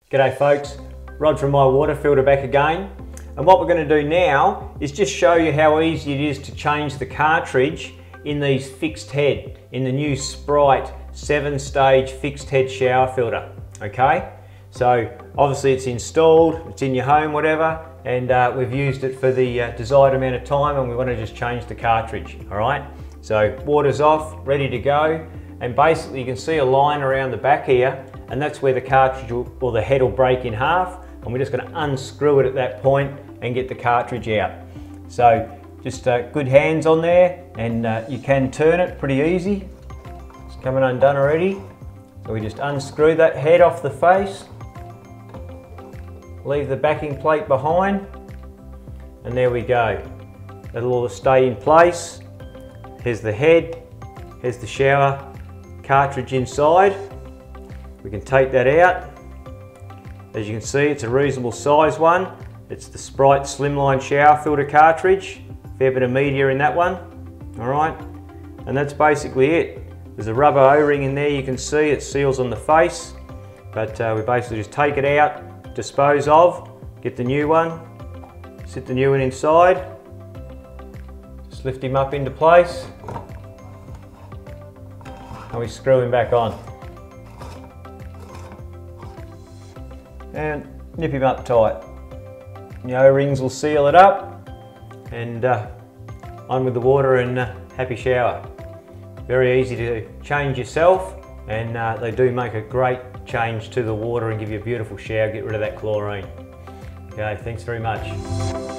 G'day folks, Rod from My Water Filter back again. And what we're going to do now is just show you how easy it is to change the cartridge in these fixed head, in the new Sprite 7-stage fixed head shower filter. Okay, so obviously it's installed, it's in your home, whatever, and we've used it for the desired amount of time, and we want to just change the cartridge. All right, so water's off, ready to go, and basically you can see a line around the back here, and that's where the cartridge or the head will break in half, and we're just going to unscrew it at that point and get the cartridge out. So just good hands on there, and you can turn it pretty easy. It's coming undone already. So we just unscrew that head off the face, leave the backing plate behind, and there we go. That'll all stay in place. Here's the head, here's the shower cartridge inside. We can take that out. As you can see, it's a reasonable size one. It's the Sprite Slimline shower filter cartridge. Fair bit of media in that one. All right, and that's basically it. There's a rubber O-ring in there, you can see it seals on the face, but we basically just take it out, dispose of, get the new one, sit the new one inside, just lift him up into place, and we screw him back on. And nip him up tight. The O-rings will seal it up, and on with the water and happy shower. Very easy to change yourself, and they do make a great change to the water and give you a beautiful shower, get rid of that chlorine. Okay, thanks very much.